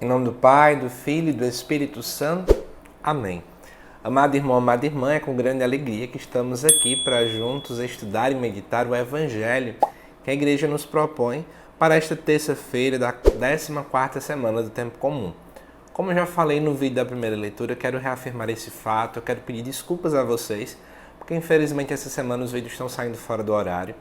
Em nome do Pai, do Filho e do Espírito Santo. Amém. Amado irmão, amada irmã, é com grande alegria que estamos aqui para juntos estudar e meditar o Evangelho que a Igreja nos propõe para esta terça-feira da 14ª semana do Tempo Comum. Como eu já falei no vídeo da primeira leitura, eu quero reafirmar esse fato, eu quero pedir desculpas a vocês, porque infelizmente essa semana os vídeos estão saindo fora do horário,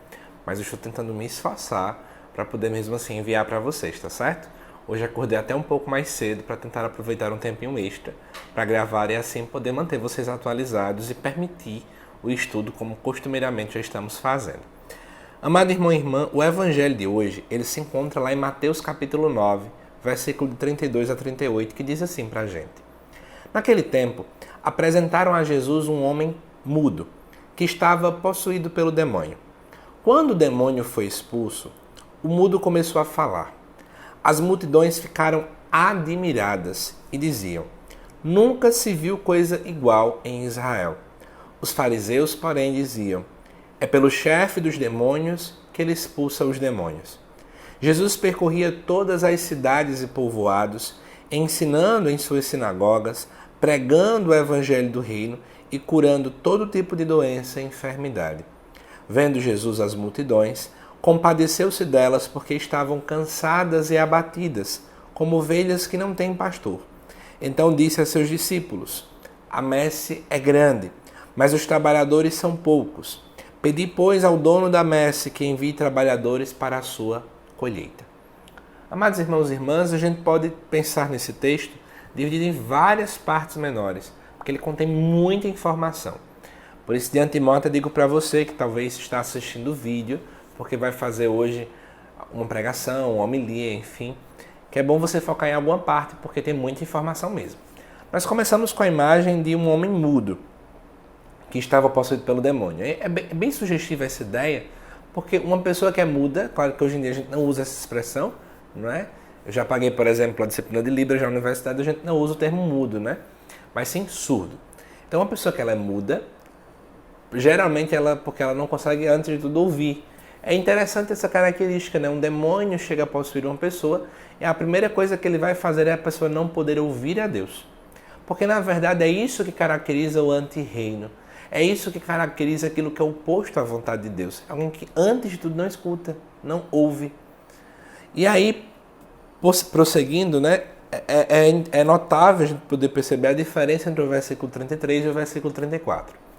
mas eu estou tentando me esforçar para poder mesmo assim enviar para vocês, tá certo? Hoje acordei até um pouco mais cedo para tentar aproveitar um tempinho extra para gravar e assim poder manter vocês atualizados e permitir o estudo como costumeiramente já estamos fazendo. Amado irmão e irmã, o Evangelho de hoje ele se encontra lá em Mateus capítulo 9, versículo de 32 a 38, que diz assim para a gente. Naquele tempo, apresentaram a Jesus um homem mudo, que estava possuído pelo demônio. Quando o demônio foi expulso, o mudo começou a falar. As multidões ficaram admiradas e diziam: nunca se viu coisa igual em Israel. Os fariseus, porém, diziam: é pelo chefe dos demônios que ele expulsa os demônios. Jesus percorria todas as cidades e povoados, ensinando em suas sinagogas, pregando o evangelho do reino e curando todo tipo de doença e enfermidade. Vendo Jesus as multidões, compadeceu-se delas porque estavam cansadas e abatidas, como ovelhas que não têm pastor. Então disse a seus discípulos: a messe é grande, mas os trabalhadores são poucos. Pedi, pois, ao dono da messe que envie trabalhadores para a sua colheita. Amados irmãos e irmãs, a gente pode pensar nesse texto dividido em várias partes menores, porque ele contém muita informação. Por isso, de antemão, eu digo para você que talvez está assistindo o vídeo, porque vai fazer hoje uma pregação, uma homilia, enfim, que é bom você focar em alguma parte, porque tem muita informação mesmo. Nós começamos com a imagem de um homem mudo, que estava possuído pelo demônio. É bem sugestiva essa ideia, porque uma pessoa que é muda, claro que hoje em dia a gente não usa essa expressão, não é? Eu já paguei, por exemplo, a disciplina de Libras na universidade, a gente não usa o termo mudo, né? Mas sim surdo. Então, uma pessoa que ela é muda, geralmente porque ela não consegue, antes de tudo, ouvir. É interessante essa característica, né? Um demônio chega a possuir uma pessoa e a primeira coisa que ele vai fazer é a pessoa não poder ouvir a Deus. Porque, na verdade, é isso que caracteriza o anti-reino. É isso que caracteriza aquilo que é oposto à vontade de Deus. É alguém que, antes de tudo, não escuta, não ouve. E aí, prosseguindo, né? É notável a gente poder perceber a diferença entre o versículo 33 e o versículo 34.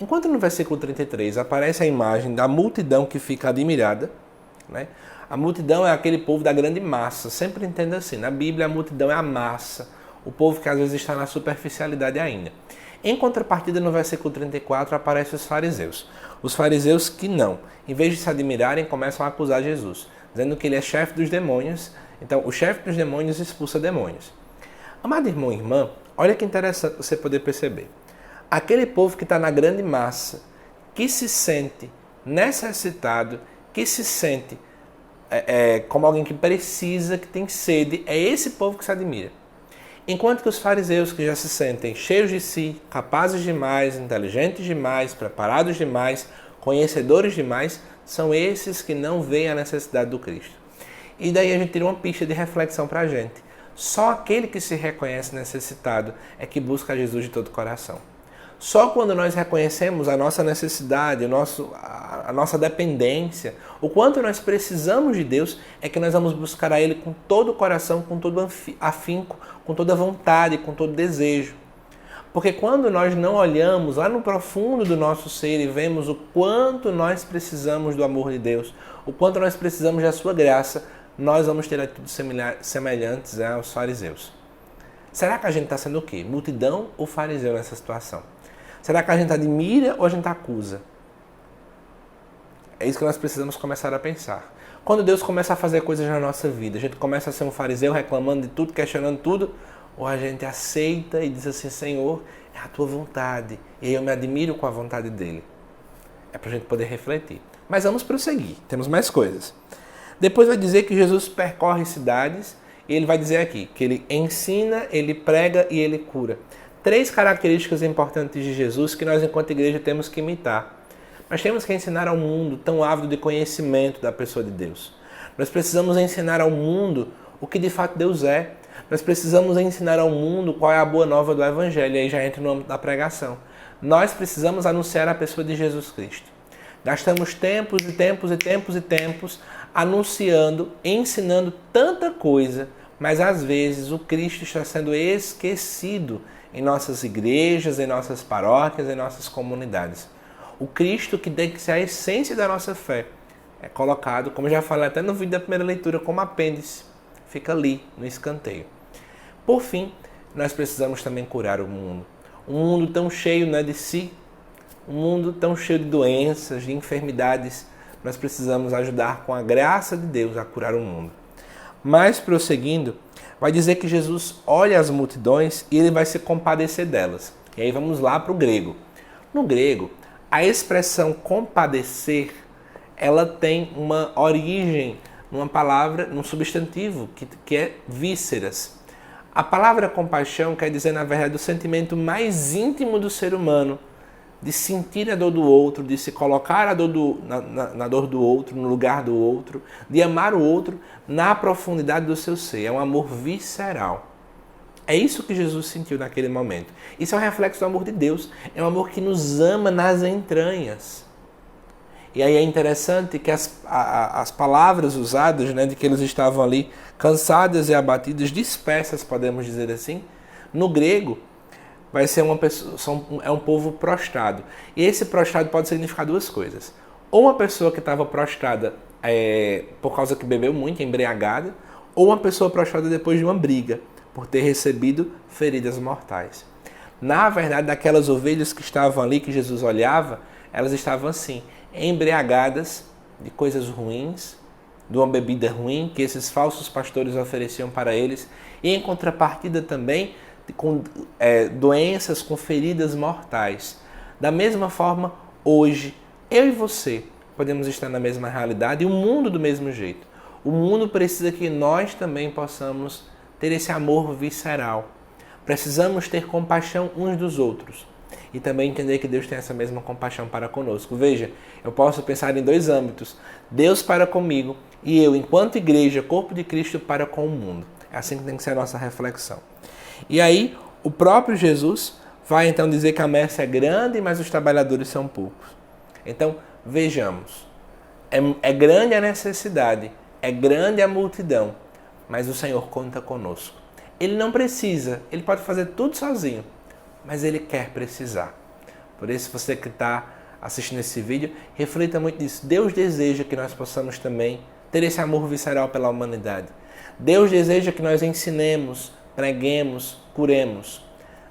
Enquanto no versículo 33 aparece a imagem da multidão que fica admirada, né? A multidão é aquele povo da grande massa, sempre entenda assim, na Bíblia a multidão é a massa, o povo que às vezes está na superficialidade ainda. Em contrapartida, no versículo 34 aparecem os fariseus que não, em vez de se admirarem, começam a acusar Jesus, dizendo que ele é chefe dos demônios, então o chefe dos demônios expulsa demônios. Amado irmão e irmã, olha que interessante você poder perceber. Aquele povo que está na grande massa, que se sente necessitado, que se sente como alguém que precisa, que tem sede, é esse povo que se admira. Enquanto que os fariseus que já se sentem cheios de si, capazes demais, inteligentes demais, preparados demais, conhecedores demais, são esses que não veem a necessidade do Cristo. E daí a gente tira uma pista de reflexão para a gente. Só aquele que se reconhece necessitado é que busca Jesus de todo o coração. Só quando nós reconhecemos a nossa necessidade, a nossa dependência, o quanto nós precisamos de Deus, é que nós vamos buscar a Ele com todo o coração, com todo afinco, com toda vontade, com todo desejo. Porque quando nós não olhamos lá no profundo do nosso ser e vemos o quanto nós precisamos do amor de Deus, o quanto nós precisamos da sua graça, nós vamos ter atitudes semelhantes aos fariseus. Será que a gente está sendo o quê? Multidão ou fariseu nessa situação? Será que a gente admira ou a gente acusa? É isso que nós precisamos começar a pensar. Quando Deus começa a fazer coisas na nossa vida, a gente começa a ser um fariseu reclamando de tudo, questionando tudo, ou a gente aceita e diz assim: Senhor, é a tua vontade, e eu me admiro com a vontade dele. É para a gente poder refletir. Mas vamos prosseguir, temos mais coisas. Depois vai dizer que Jesus percorre cidades, e ele vai dizer aqui que ele ensina, ele prega e ele cura. 3 características importantes de Jesus que nós, enquanto igreja, temos que imitar. Nós temos que ensinar ao mundo tão ávido de conhecimento da pessoa de Deus. Nós precisamos ensinar ao mundo o que de fato Deus é. Nós precisamos ensinar ao mundo qual é a boa nova do Evangelho, e aí já entra no âmbito da pregação. Nós precisamos anunciar a pessoa de Jesus Cristo. Gastamos tempos e tempos e tempos e tempos anunciando, ensinando tanta coisa, mas às vezes o Cristo está sendo esquecido em nossas igrejas, em nossas paróquias, em nossas comunidades. O Cristo que tem que ser a essência da nossa fé é colocado, como eu já falei até no vídeo da primeira leitura, como apêndice. Fica ali, no escanteio. Por fim, nós precisamos também curar o mundo. Um mundo tão cheio, né, de si, um mundo tão cheio de doenças, de enfermidades. Nós precisamos ajudar com a graça de Deus a curar o mundo. Mas, prosseguindo, vai dizer que Jesus olha as multidões e ele vai se compadecer delas. E aí vamos lá para o grego. No grego, a expressão compadecer, ela tem uma origem numa palavra, num substantivo, que é vísceras. A palavra compaixão quer dizer, na verdade, o sentimento mais íntimo do ser humano, de sentir a dor do outro, de se colocar na dor do outro, no lugar do outro, de amar o outro na profundidade do seu ser. É um amor visceral. É isso que Jesus sentiu naquele momento. Isso é um reflexo do amor de Deus. É um amor que nos ama nas entranhas. E aí é interessante que as palavras usadas, né, de que eles estavam ali cansadas e abatidas, dispersas, podemos dizer assim, no grego, vai ser uma pessoa, é um povo prostrado. E esse prostrado pode significar duas coisas. Ou uma pessoa que estava prostrada por causa que bebeu muito, embriagada, ou uma pessoa prostrada depois de uma briga, por ter recebido feridas mortais. Na verdade, daquelas ovelhas que estavam ali, que Jesus olhava, elas estavam assim, embriagadas de coisas ruins, de uma bebida ruim que esses falsos pastores ofereciam para eles, e em contrapartida também com doenças, com feridas mortais. Da mesma forma, hoje, eu e você podemos estar na mesma realidade e o mundo do mesmo jeito. O mundo precisa que nós também possamos ter esse amor visceral. Precisamos ter compaixão uns dos outros. E também entender que Deus tem essa mesma compaixão para conosco. Veja, eu posso pensar em dois âmbitos. Deus para comigo e eu, enquanto igreja, corpo de Cristo, para com o mundo. É assim que tem que ser a nossa reflexão. E aí, o próprio Jesus vai então dizer que a messe é grande, mas os trabalhadores são poucos. Então, vejamos. É grande a necessidade, é grande a multidão, mas o Senhor conta conosco. Ele não precisa, ele pode fazer tudo sozinho, mas ele quer precisar. Por isso, você que está assistindo esse vídeo, reflita muito nisso. Deus deseja que nós possamos também ter esse amor visceral pela humanidade. Deus deseja que nós ensinemos, preguemos, curemos.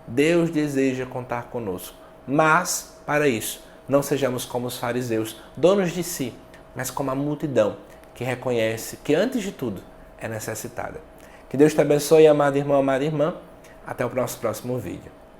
Deus deseja contar conosco. Mas, para isso, não sejamos como os fariseus, donos de si, mas como a multidão que reconhece que, antes de tudo, é necessitada. Que Deus te abençoe, amado irmão, amada irmã. Até o nosso próximo vídeo.